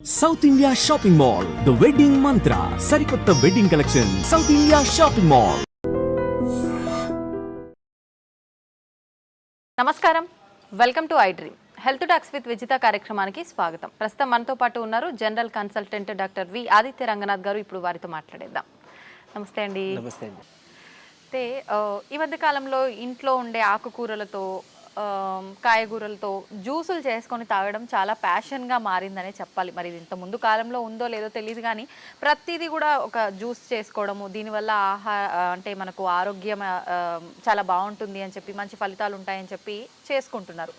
South India shopping mall the wedding Mantra సరికొత్త wedding collection South India shopping mall. నమస్కారం, welcome to I dream. Health talks with Vijitha కార్యక్రమానికి స్వాగతం. ప్రస్తుతం మనతో పాటు ఉన్నారు general consultant doctor V Aditya Ranganath garu. ఇప్పుడు వారితో మాట్లాడేద్దాం. నమస్తే అండి. నమస్తే అండి. అయితే ఈ మధ్య కాలంలో ఇంట్లో ఉండే ఆకుకూరలతో కాయగూరలతో జ్యూసులు చేసుకొని తాగడం చాలా ప్యాషన్గా మారిందనే చెప్పాలి. మరి ఇది ఇంత ముందు కాలంలో ఉందో లేదో తెలియదు, కానీ ప్రతిదీ కూడా ఒక జ్యూస్ చేసుకోవడము, దీనివల్ల అంటే మనకు ఆరోగ్యం చాలా బాగుంటుంది అని చెప్పి, మంచి ఫలితాలు ఉంటాయని చెప్పి చేసుకుంటున్నారు.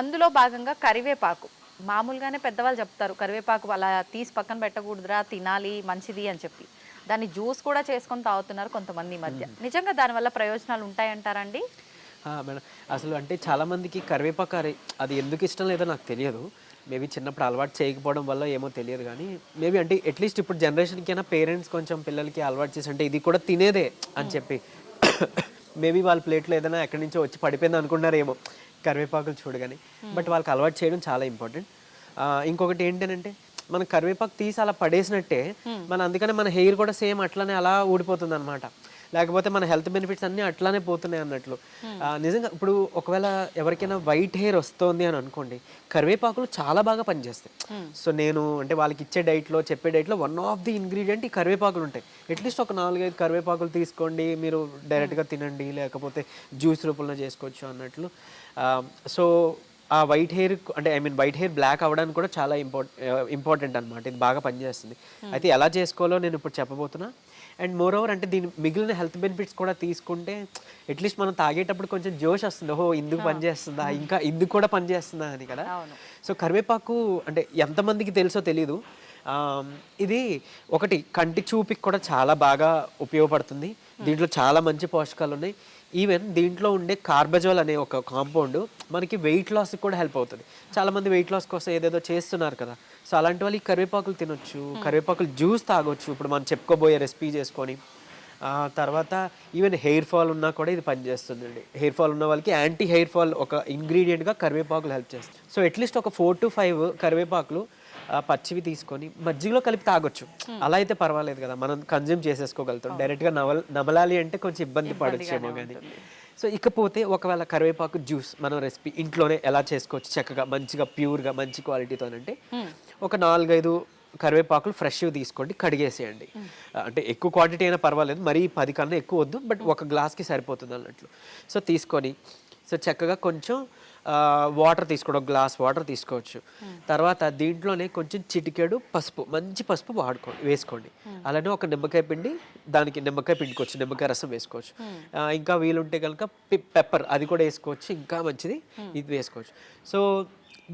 అందులో భాగంగా కరివేపాకు, మామూలుగానే పెద్దవాళ్ళు చెప్తారు కరివేపాకు అలా తీసి పక్కన పెట్టకూడదురా, తినాలి, మంచిది అని చెప్పి. దాన్ని జ్యూస్ కూడా చేసుకొని తాగుతున్నారు కొంతమంది ఈ మధ్య. నిజంగా దానివల్ల ప్రయోజనాలు ఉంటాయంటారండి? మేడం, అసలు అంటే చాలామందికి కరివేపాకు అది ఎందుకు ఇష్టం లేదో నాకు తెలియదు. మేబీ చిన్నప్పుడు అలవాటు చేయకపోవడం వల్ల ఏమో తెలియదు, కానీ మేబీ అంటే అట్లీస్ట్ ఇప్పుడు జనరేషన్కి అయినా పేరెంట్స్ కొంచెం పిల్లలకి అలవాటు చేసి అంటే ఇది కూడా తినేదే అని చెప్పి మేబీ వాళ్ళ ప్లేట్లో ఏదైనా ఎక్కడి నుంచో వచ్చి పడిపోయింది అనుకున్నారేమో కరివేపాకులు చూడగానే. బట్ వాళ్ళకి అలవాటు చేయడం చాలా ఇంపార్టెంట్. ఇంకొకటి ఏంటంటే మనం కరివేపాకు తీసి అలా పడేసినట్టే అందుకనే మన హెయిర్ కూడా సేమ్ అట్లానే అలా ఊడిపోతుంది అనమాట. లేకపోతే మన హెల్త్ బెనిఫిట్స్ అన్నీ అట్లానే పోతున్నాయి అన్నట్లు. నిజంగా ఇప్పుడు ఒకవేళ ఎవరికైనా వైట్ హెయిర్ వస్తుంది అని అనుకోండి, కరివేపాకులు చాలా బాగా పనిచేస్తాయి. సో నేను అంటే వాళ్ళకి ఇచ్చే డైట్లో చెప్పే డైట్లో వన్ ఆఫ్ ది ఇంగ్రీడియంట్ ఈ కరివేపాకులు ఉంటాయి. అట్లీస్ట్ ఒక 4-5 కరివేపాకులు తీసుకోండి, మీరు డైరెక్ట్గా తినండి, లేకపోతే జ్యూస్ రూపంలో చేసుకోవచ్చు అన్నట్లు. సో ఆ వైట్ హెయిర్ అంటే వైట్ హెయిర్ బ్లాక్ అవ్వడానికి కూడా చాలా ఇంపార్టెంట్ అనమాట. ఇది బాగా పనిచేస్తుంది. అయితే ఎలా చేసుకోవాలో నేను ఇప్పుడు చెప్పబోతున్నా. అండ్ మోర్ ఓవర్ అంటే దీని మిగిలిన హెల్త్ బెనిఫిట్స్ కూడా తీసుకుంటే అట్లీస్ట్ మనం తాగేటప్పుడు కొంచెం జోష్ వస్తుంది, ఓహో ఇందుకు పనిచేస్తుందా, ఇంకా ఇందుకు కూడా పనిచేస్తుందా అని కదా. సో కరివేపాకు అంటే ఎంతమందికి తెలుసో తెలీదు. ఇది ఒకటి కంటి చూపుకి కూడా చాలా బాగా ఉపయోగపడుతుంది. దీంట్లో చాలా మంచి పోషకాలు ఉన్నాయి. ఈవెన్ దీంట్లో ఉండే కార్బజోల్ అనే ఒక కాంపౌండ్ మనకి వెయిట్ లాస్కి కూడా హెల్ప్ అవుతుంది. చాలామంది వెయిట్ లాస్ కోసం ఏదేదో చేస్తున్నారు కదా. సో అలాంటి వాళ్ళు ఈ కరివేపాకులు తినొచ్చు, కరివేపాకులు జ్యూస్ తాగొచ్చు. ఇప్పుడు మనం చెప్పుకోబోయే రెసిపీ చేసుకొని తర్వాత ఈవెన్ హెయిర్ ఫాల్ ఉన్నా కూడా ఇది పనిచేస్తుందండి. హెయిర్ ఫాల్ ఉన్న వాళ్ళకి యాంటీ హెయిర్ ఫాల్ ఒక ఇంగ్రీడియంట్గా కరివేపాకులు హెల్ప్ చేస్తుంది. సో అట్లీస్ట్ ఒక 4 to 5 కరివేపాకులు పచ్చివి తీసుకొని మజ్జిగలో కలిపి తాగొచ్చు. అలా అయితే పర్వాలేదు కదా, మనం కన్జ్యూమ్ చేసేసుకోగలుగుతాం. డైరెక్ట్గా నమలాలి అంటే కొంచెం ఇబ్బంది పడొచ్చేమో కానీ. సో ఇకపోతే ఒకవేళ కరివేపాకు జ్యూస్ మనం రెసిపీ ఇంట్లోనే ఎలా చేసుకోవచ్చు చక్కగా మంచిగా ప్యూర్గా మంచి క్వాలిటీతోనంటే, ఒక 4-5 కరివేపాకులు ఫ్రెష్గా తీసుకోండి, కడిగేసేయండి. అంటే ఎక్కువ క్వాంటిటీ అయినా పర్వాలేదు, మరీ 10 కన్నా ఎక్కువ వద్దు, బట్ ఒక గ్లాస్కి సరిపోతుంది అన్నట్లు. సో తీసుకొని సో చక్కగా కొంచెం వాటర్ తీసుకోండి, ఒక గ్లాస్ వాటర్ తీసుకోవచ్చు. తర్వాత దీంట్లోనే కొంచెం చిటికెడు పసుపు, మంచి పసుపు వేసుకోండి. అలానే ఒక నిమ్మకాయ పిండి, దానికి నిమ్మకాయ పిండుకోవచ్చు, నిమ్మకాయ రసం వేసుకోవచ్చు. ఇంకా వీలుంటే కనుక పెప్పర్ అది కూడా వేసుకోవచ్చు, ఇంకా మంచిది ఇది వేసుకోవచ్చు. సో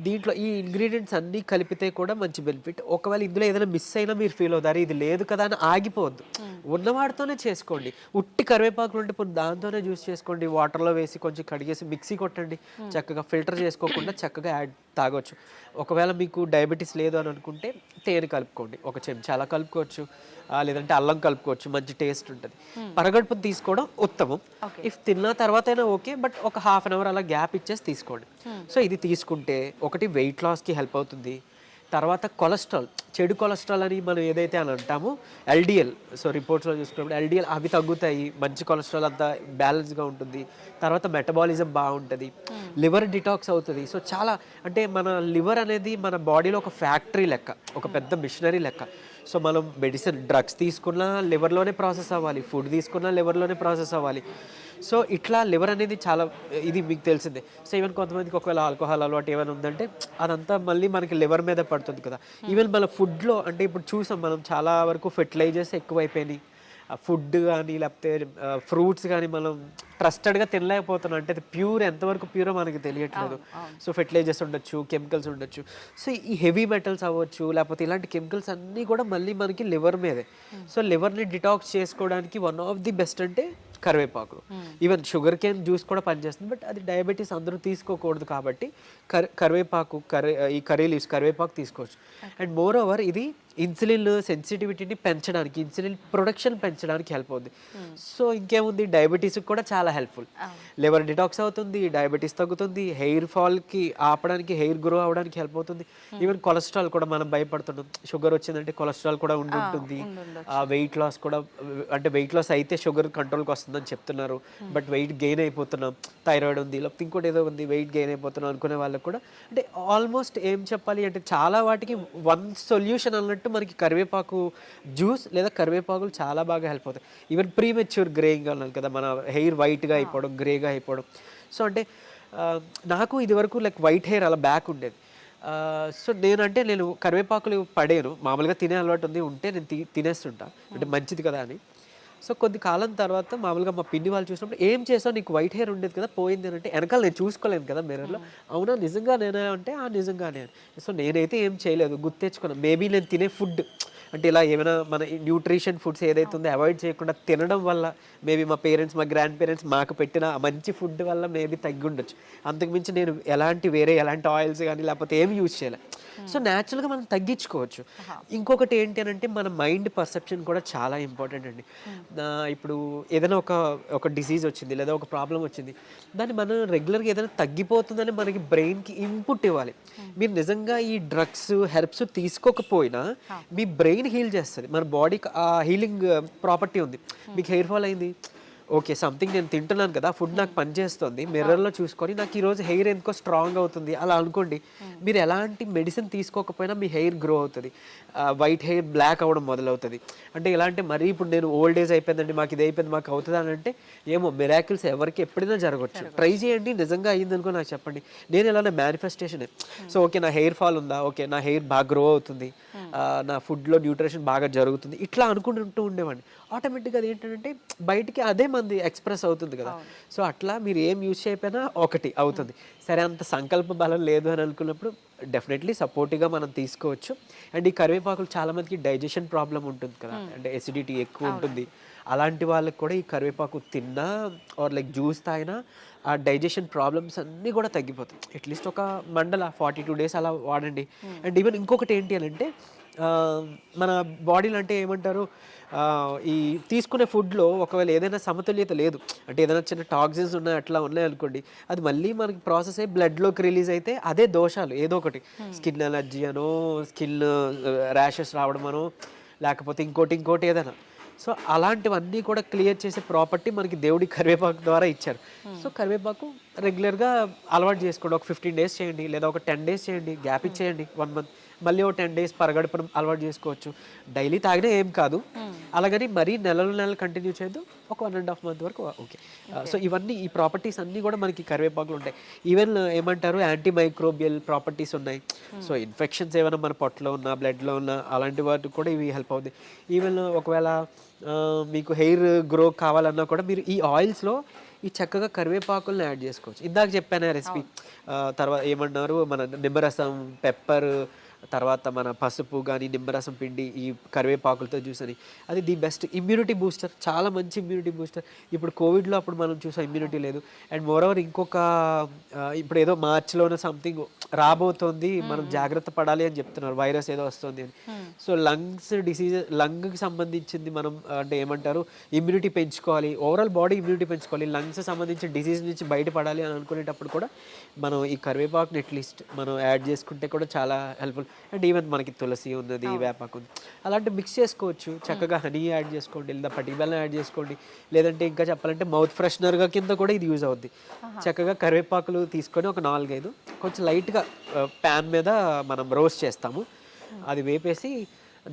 దీంట్లో ఈ ఇంగ్రీడియంట్స్ అన్నీ కలిపితే కూడా మంచి బెనిఫిట్. ఒకవేళ ఇందులో ఏదైనా మిస్ అయినా మీరు ఫీల్ అవుతారు, ఇది లేదు కదా అని ఆగిపోవద్దు, ఉన్నవాడితోనే చేసుకోండి. ఉట్టి కరివేపాకులు ఉంటే ఇప్పుడు దాంతోనే జ్యూస్ చేసుకోండి, వాటర్లో వేసి కొంచెం కడిగేసి మిక్సీ కొట్టండి, చక్కగా ఫిల్టర్ చేసుకోకుండా చక్కగా తాగొచ్చు. ఒకవేళ మీకు డయాబెటీస్ లేదు అని అనుకుంటే తేనె కలుపుకోండి, ఒక చెంచా అలా కలుపుకోవచ్చు, లేదంటే అల్లం కలుపుకోవచ్చు, మంచి టేస్ట్ ఉంటుంది. పరగడుపుని తీసుకోవడం ఉత్తమం. ఇఫ్ తిన్న తర్వాత అయినా ఓకే, బట్ ఒక 1/2 hour అలా గ్యాప్ ఇచ్చేసి తీసుకోండి. సో ఇది తీసుకుంటే ఒకటి వెయిట్ లాస్కి హెల్ప్ అవుతుంది. తర్వాత కొలెస్ట్రాల్, చెడు కొలెస్ట్రాల్ అని మనం ఏదైతే అని అంటామో ఎల్డిఎల్, సో రిపోర్ట్స్లో చూసుకున్నప్పుడు ఎల్డిఎల్ అవి తగ్గుతాయి, మంచి కొలెస్ట్రాల్ అంతా బ్యాలెన్స్గా ఉంటుంది. తర్వాత మెటబాలిజం బాగుంటుంది, లివర్ డిటాక్స్ అవుతుంది. సో చాలా అంటే మన లివర్ అనేది మన బాడీలో ఒక ఫ్యాక్టరీ లెక్క, ఒక పెద్ద మిషనరీ లెక్క. సో మనం మెడిసిన్ డ్రగ్స్ తీసుకున్నా లివర్లోనే ప్రాసెస్ అవ్వాలి, ఫుడ్ తీసుకున్నా లివర్లోనే ప్రాసెస్ అవ్వాలి. సో ఇట్లా లివర్ అనేది చాలా ఇది మీకు తెలిసిందే. సో ఈవెన్ కొంతమందికి ఒకవేళ ఆల్కహాల్ అలవాటు ఏమైనా ఉందంటే అదంతా మళ్ళీ మనకి లివర్ మీద పడుతుంది కదా. ఈవెన్ మన ఫుడ్లో అంటే ఇప్పుడు చూసాం మనం చాలా వరకు ఫెర్టిలైజర్స్ ఎక్కువైపోయినాయి. ఫుడ్ కానీ లేకపోతే ఫ్రూట్స్ కానీ మనం ట్రస్టెడ్గా తినలేకపోతున్నాం. అంటే అది ప్యూర్, ఎంతవరకు ప్యూరో మనకి తెలియట్లేదు. సో ఫెర్టిలైజర్స్ ఉండొచ్చు, కెమికల్స్ ఉండొచ్చు. సో ఈ హెవీ మెటల్స్ అవ్వచ్చు, లేకపోతే ఇలాంటి కెమికల్స్ అన్నీ కూడా మళ్ళీ మనకి లివర్ మీదే. సో లివర్ని డిటాక్స్ చేసుకోవడానికి వన్ ఆఫ్ ది బెస్ట్ అంటే కరివేపాకులు. ఈవెన్ షుగర్ కేన్ జ్యూస్ కూడా పనిచేస్తుంది, బట్ అది డయాబెటీస్ అందరూ తీసుకోకూడదు కాబట్టి కరివేపాకు ఈ కర్రీ లీవ్స్ కరివేపాకు తీసుకోవచ్చు. అండ్ మోర్ ఓవర్ ఇది ఇన్సులిన్ సెన్సిటివిటీని పెంచడానికి, ఇన్సులిన్ ప్రొడక్షన్ పెంచడానికి హెల్ప్ అవుతుంది. సో ఇంకేముంది, డయాబెటీస్కి కూడా చాలా హెల్ప్ఫుల్. లివర్ డిటాక్స్ అవుతుంది, డయాబెటీస్ తగ్గుతుంది, హెయిర్ ఫాల్కి ఆపడానికి, హెయిర్ గ్రో అవడానికి హెల్ప్ అవుతుంది. ఈవెన్ కొలెస్ట్రాల్ కూడా మనం భయపడుతున్నాం, షుగర్ వచ్చిందంటే కొలెస్ట్రాల్ కూడా ఉంటుంది. వెయిట్ లాస్ కూడా, అంటే వెయిట్ లాస్ అయితే షుగర్ కంట్రోల్కి వస్తుందని చెప్తున్నారు, బట్ వెయిట్ గెయిన్ అయిపోతున్నాం, థైరాయిడ్ ఉంది, లేకపోతే ఇంకోటి ఏదో ఉంది, వెయిట్ గెయిన్ అయిపోతున్నాం అనుకునే వాళ్ళకి కూడా, అంటే ఆల్మోస్ట్ ఏం చెప్పాలి అంటే చాలా వాటికి వన్ సొల్యూషన్ అన్నట్టు మనకి కరివేపాకు జ్యూస్ లేదా కరివేపాకులు చాలా బాగా హెల్ప్ అవుతాయి. ఈవెన్ ప్రీమెచ్యూర్ గ్రేయింగ్ అన్నాను కదా, మన హెయిర్ వైట్గా అయిపోవడం, గ్రేగా అయిపోవడం. సో అంటే నాకు ఇది వరకు లైక్ వైట్ హెయిర్ అలా బ్యాక్ ఉండేది. సో నేను కరివేపాకులు పడేను, మామూలుగా తినే అలవాటు ఉంది, ఉంటే నేను తినేస్తుంటా, అంటే మంచిది కదా అని. సో కొద్ది కాలం తర్వాత మామూలుగా మా పిన్ని వాళ్ళు చూసినప్పుడు, ఏం చేసావు, నీకు వైట్ హెయిర్ ఉండేది కదా పోయింది అంటే, వెనకాల నేను చూసుకోలేను కదా మిర్రర్లో, అవునా నిజంగా నేనే అంటే నిజంగానే. సో నేనైతే ఏం చేయలేదు, గుర్తు తెచ్చుకున్నాను. మేబీ నేను తినే ఫుడ్ అంటే ఇలా ఏమైనా మన న్యూట్రిషన్ ఫుడ్స్ ఏదైతే ఉందో అవాయిడ్ చేయకుండా తినడం వల్ల, మేబీ మా పేరెంట్స్, మా గ్రాండ్ పేరెంట్స్ మాకు పెట్టిన మంచి ఫుడ్ వల్ల మేబీ తగ్గి ఉండొచ్చు. అంతకుమించి నేను ఎలాంటి ఆయిల్స్ కానీ లేకపోతే ఏమి యూజ్ చేయలే. సో న్యాచురల్గా మనం తగ్గించుకోవచ్చు. ఇంకొకటి ఏంటి అని అంటే, మన మైండ్ పర్సెప్షన్ కూడా చాలా ఇంపార్టెంట్ అండి. ఇప్పుడు ఏదైనా ఒక డిసీజ్ వచ్చింది లేదా ఒక ప్రాబ్లం వచ్చింది, దాన్ని మనం రెగ్యులర్గా ఏదైనా తగ్గిపోతుందని మనకి బ్రెయిన్కి ఇన్పుట్ ఇవ్వాలి. మీరు నిజంగా ఈ డ్రగ్స్, హెర్బ్స్ తీసుకోకపోయినా మీ బ్రెయిన్ హీల్ చేస్తుంది. మన బాడీకి ఆ హీలింగ్ ప్రాపర్టీ ఉంది. మీకు హెయిర్ ఫాల్ అయింది, ఓకే సంథింగ్ నేను తింటున్నాను కదా, ఫుడ్ నాకు పనిచేస్తుంది, మిర్రర్లో చూసుకొని నాకు ఈరోజు హెయిర్ ఎందుకో స్ట్రాంగ్ అవుతుంది అలా అనుకోండి. మీరు ఎలాంటి మెడిసిన్ తీసుకోకపోయినా మీ హెయిర్ గ్రో అవుతుంది, వైట్ హెయిర్ బ్లాక్ అవ్వడం మొదలవుతుంది. అంటే ఎలా అంటే, మరీ ఇప్పుడు నేను ఓల్డ్ ఏజ్ అయిపోయిందండి, మాకు ఇది అయిపోయింది, మాకు అవుతుంది అని అంటే, ఏమో మిరాకిల్స్ ఎవరికి ఎప్పుడైనా జరగవచ్చు. ట్రై చేయండి, నిజంగా అయ్యింది అనుకో నాకు చెప్పండి. నేను ఎలానే మేనిఫెస్టేషనే. సో ఓకే నా హెయిర్ ఫాల్ ఉందా, ఓకే నా హెయిర్ బాగా గ్రో అవుతుంది, నా ఫుడ్లో న్యూట్రిషన్ బాగా జరుగుతుంది, ఇట్లా అనుకుంటూ ఉండేవాడిని. ఆటోమేటిక్గా అది ఏంటంటే బయటికి అదే మంది ఎక్స్ప్రెస్ అవుతుంది కదా. సో అట్లా మీరు ఏం యూజ్ చేయకపోయినా ఒకటి అవుతుంది. సరే అంత సంకల్ప బలం లేదు అని అనుకున్నప్పుడు డెఫినెట్లీ సపోర్టివ్గా మనం తీసుకోవచ్చు. అండ్ ఈ కరివేపాకులు చాలామందికి డైజెషన్ ప్రాబ్లం ఉంటుంది కదా, అంటే ఎసిడిటీ ఎక్కువ ఉంటుంది. అలాంటి వాళ్ళకి కూడా ఈ కరివేపాకు తిన్నా ఆర్ లైక్ జ్యూస్ తాగినా ఆ డైజెషన్ ప్రాబ్లమ్స్ అన్నీ కూడా తగ్గిపోతాయి. అట్లీస్ట్ ఒక 42 days అలా వాడండి. అండ్ ఈవెన్ ఇంకొకటి ఏంటి అని అంటే, మన బాడీలో అంటే ఏమంటారు, ఈ తీసుకునే ఫుడ్లో ఒకవేళ ఏదైనా సమతుల్యత లేదు అంటే, ఏదైనా చిన్న టాక్సిన్స్ ఉన్నాయి అట్లా ఉన్నాయనుకోండి, అది మళ్ళీ మనకి ప్రాసెస్ అయ్యి బ్లడ్లోకి రిలీజ్ అయితే అదే దోషాలు, ఏదో ఒకటి స్కిన్ ఎలర్జీ అనో, స్కిన్ ర్యాషెస్ రావడం అనో, లేకపోతే ఇంకోటి ఏదైనా. సో అలాంటివన్నీ కూడా క్లియర్ చేసే ప్రాపర్టీ మనకి దేవుడి కరివేపాకు ద్వారా ఇచ్చారు. సో కరివేపాకు రెగ్యులర్గా అలవాటు చేసుకోండి. ఒక 15 days చేయండి, లేదా ఒక 10 days చేయండి, గ్యాప్ ఇచ్చేయండి 1 month, మళ్ళీ ఒక 10 days పరగడపడం అలవాటు చేసుకోవచ్చు. డైలీ తాగినా ఏం కాదు, అలాగని మరీ నెలలు కంటిన్యూ చేయొద్దు. ఒక 1.5 month వరకు ఓకే. సో ఇవన్నీ, ఈ ప్రాపర్టీస్ అన్నీ కూడా మనకి కరివేపాకులు ఉంటాయి. ఈవెన్ ఏమంటారు, యాంటీ మైక్రోబియల్ ప్రాపర్టీస్ ఉన్నాయి. సో ఇన్ఫెక్షన్స్ ఏమైనా మన పొట్టలో ఉన్న, బ్లడ్లో ఉన్న అలాంటి వాటికి కూడా ఇవి హెల్ప్ అవుతాయి. ఈవెన్ ఒకవేళ మీకు హెయిర్ గ్రో కావాలన్నా కూడా మీరు ఈ ఆయిల్స్లో ఈ చక్కగా కరివేపాకులను యాడ్ చేసుకోవచ్చు. ఇందాక చెప్పాను రెసిపీ, తర్వాత ఏమన్నారు, మన నిమ్మరసం, పెప్పర్, తర్వాత మన పసుపు కానీ, నిమ్మరసం పిండి, ఈ కరివేపాకులతో జ్యూస్ అని, అది ది బెస్ట్ ఇమ్యూనిటీ బూస్టర్, చాలా మంచి ఇమ్యూనిటీ బూస్టర్. ఇప్పుడు కోవిడ్లో అప్పుడు మనం చూసాం ఇమ్యూనిటీ లేదు. అండ్ మోరోవర్ ఇంకొక, ఇప్పుడు ఏదో మార్చిలోనే సంథింగ్ రాబోతోంది, మనం జాగ్రత్త పడాలి అని చెప్తున్నారు, వైరస్ ఏదో వస్తుంది అని. సో లంగ్స్ డిసీజ్, లంగ్కి సంబంధించింది మనం అంటే ఏమంటారు, ఇమ్యూనిటీ పెంచుకోవాలి, ఓవరాల్ బాడీ ఇమ్యూనిటీ పెంచుకోవాలి, లంగ్స్ సంబంధించిన డిసీజ్ నుంచి బయటపడాలి అని అనుకునేటప్పుడు కూడా మనం ఈ కరివేపాకుని అట్లీస్ట్ మనం యాడ్ చేసుకుంటే కూడా చాలా హెల్ప్ఫుల్. అండ్ ఈవెన్ మనకి తులసి ఉన్నది, వేపాకు ఉంది, అలాంటి మిక్స్ చేసుకోవచ్చు. చక్కగా హనీ యాడ్ చేసుకోండి, లేదా పటిక బెల్లం యాడ్ చేసుకోండి, లేదంటే ఇంకా చెప్పాలంటే మౌత్ ఫ్రెషనర్గా కింద కూడా ఇది యూజ్ అవుద్ది. చక్కగా కరివేపాకులు తీసుకొని ఒక 4-5 కొంచెం లైట్గా ప్యాన్ మీద మనం రోస్ట్ చేస్తాము, అది వేపేసి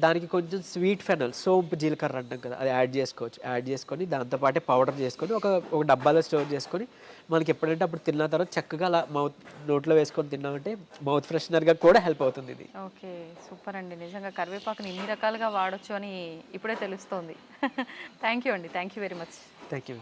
దానికి కొంచెం స్వీట్ ఫెనల్, సోంపు, జీలకర్ర అంటాం కదా, అది యాడ్ చేసుకోవచ్చు. యాడ్ చేసుకొని దాంతోపాటే పౌడర్ చేసుకొని ఒక డబ్బాలో స్టోర్ చేసుకొని మనకి ఎప్పుడంటే అప్పుడు తిన్న తర్వాత చక్కగా అలా నోట్లో వేసుకొని తిన్నామంటే మౌత్ ఫ్రెషనర్గా కూడా హెల్ప్ అవుతుంది ఇది. ఓకే, సూపర్ అండి. నిజంగా కరివేపాకుని ఇన్ని రకాలుగా వాడచ్చు అని ఇప్పుడే తెలుస్తోంది. థ్యాంక్ యూ అండి, thank you very much. Thank you.